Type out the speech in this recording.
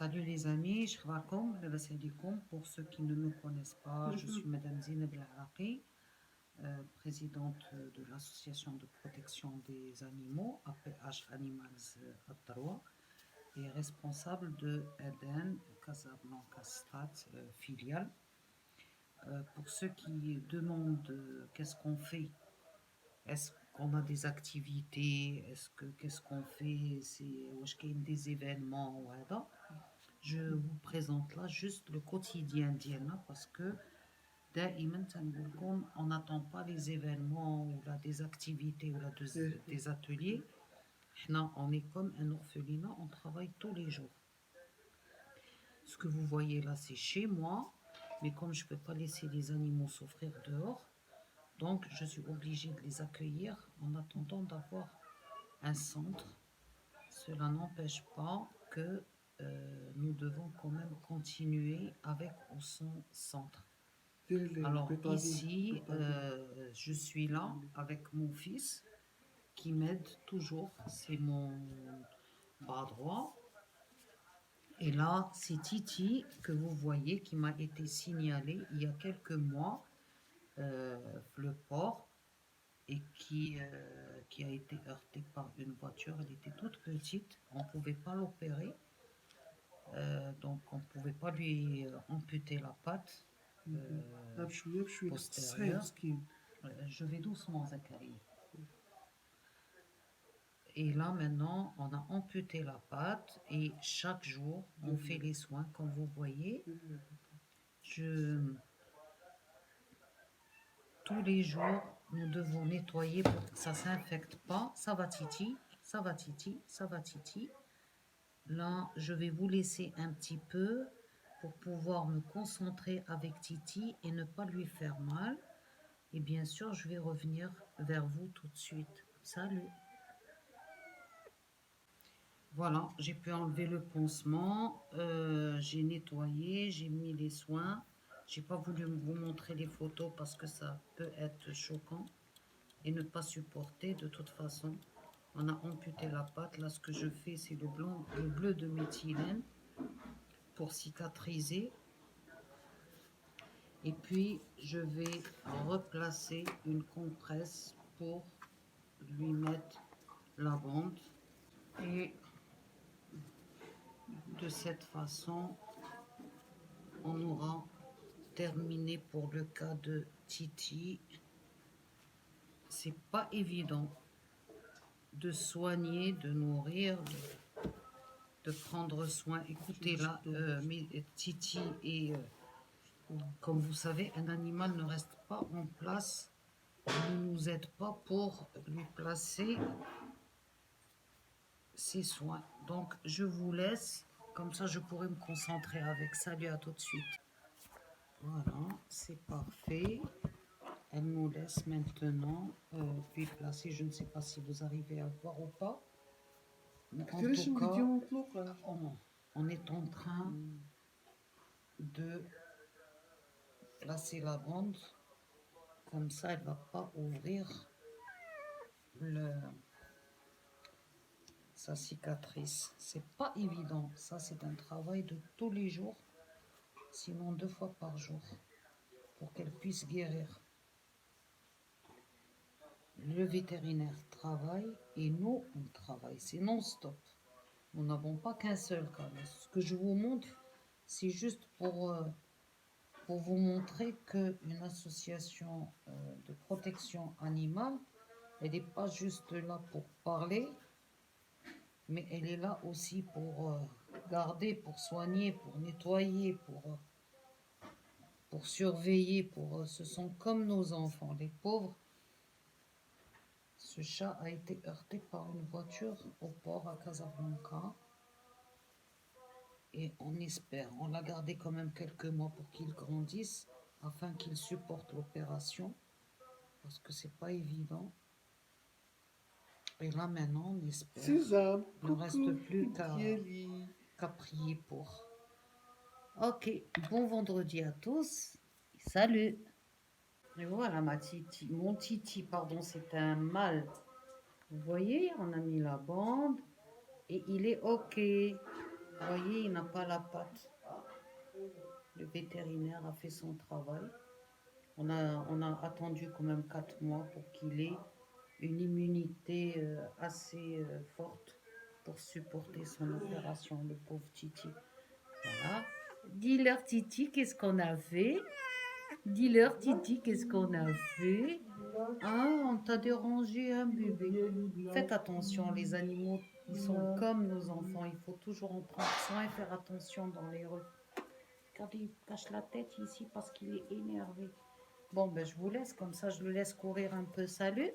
Salut les amis, Shkvarkom, labas alaikum. Pour ceux qui ne me connaissent pas, je suis Madame Zineb El présidente de l'association de protection des animaux, APH Animals à Taroua, et responsable de Eden Casablanca Stad filiale. Pour ceux qui demandent qu'est-ce qu'on fait, est-ce qu'on a des activités, qu'est-ce qu'on fait, est-ce qu'il y a des événements, voilà. Je vous présente là juste le quotidien d'Ielna parce que دائما تنقول لكم on n'attend pas les événements ou là, des activités ou là, des ateliers. Là, on est comme un orphelinat, on travaille tous les jours. Ce que vous voyez là, c'est chez moi, mais comme je ne peux pas laisser les animaux souffrir dehors, donc je suis obligée de les accueillir en attendant d'avoir un centre. Cela n'empêche pas que nous devons quand même continuer avec son centre. Alors ici, je suis là avec mon fils qui m'aide toujours. C'est mon bras droit. Et là, c'est Titi que vous voyez qui m'a été signalé il y a quelques mois, le port, et qui a été heurtée par une voiture. Elle était toute petite, on ne pouvait pas l'opérer. Donc on ne pouvait pas lui amputer la patte postérieure. Je vais doucement, Zachary. Et là maintenant, on a amputé la patte et chaque jour, on fait les soins, comme vous voyez. Tous les jours, nous devons nettoyer pour que ça ne s'infecte pas. Ça va Titi, ça va Titi, ça va Titi. Là, je vais vous laisser un petit peu pour pouvoir me concentrer avec Titi et ne pas lui faire mal. Et bien sûr, je vais revenir vers vous tout de suite. Salut! Voilà, j'ai pu enlever le pansement, j'ai nettoyé, j'ai mis les soins. J'ai pas voulu vous montrer les photos parce que ça peut être choquant et ne pas supporter de toute façon. On a amputé la patte. Là, ce que je fais, c'est le bleu de méthylène pour cicatriser. Et puis, je vais replacer une compresse pour lui mettre la bande. Et de cette façon, on aura terminé pour le cas de Titi. C'est pas évident de soigner, de nourrir, de prendre soin. Écoutez là, Titi et comme vous savez, un animal ne reste pas en place, ne nous aide pas pour lui placer ses soins. Donc je vous laisse, comme ça je pourrai me concentrer avec. Salut, à tout de suite. Voilà, c'est parfait. Elle nous laisse maintenant lui placer. Je ne sais pas si vous arrivez à voir ou pas. Mais en tout cas, on est en train de placer la bande. Comme ça, elle ne va pas ouvrir sa cicatrice. C'est pas évident. Ça, c'est un travail de tous les jours, sinon 2 fois par jour, pour qu'elle puisse guérir. Le vétérinaire travaille et nous, on travaille. C'est non-stop. Nous n'avons pas qu'un seul cas. Ce que je vous montre, c'est juste pour vous montrer qu'une association de protection animale, elle n'est pas juste là pour parler, mais elle est là aussi pour garder, pour soigner, pour nettoyer, pour surveiller. Ce sont comme nos enfants, les pauvres. Ce chat a été heurté par une voiture au port à Casablanca. Et on espère, on l'a gardé quand même quelques mois pour qu'il grandisse, afin qu'il supporte l'opération, parce que c'est pas évident. Et là maintenant, on espère. Il ne reste plus qu'à prier pour. Ok, bon vendredi à tous. Salut. Et voilà mon Titi, pardon, c'est un mâle. Vous voyez, on a mis la bande et il est ok. Vous voyez, il n'a pas la patte. Le vétérinaire a fait son travail. On a attendu quand même 4 mois pour qu'il ait une immunité assez forte pour supporter son opération, le pauvre Titi. Voilà. Dis-leur, Titi, qu'est-ce qu'on a fait? Dis-leur, Titi, qu'est-ce qu'on a fait? Ah, on t'a dérangé, hein, bébé. Faites attention, les animaux, ils sont comme nos enfants. Il faut toujours en prendre soin et faire attention dans les rues. Quand il cache la tête ici parce qu'il est énervé. Bon, ben, je vous laisse, comme ça, je le laisse courir un peu. Salut!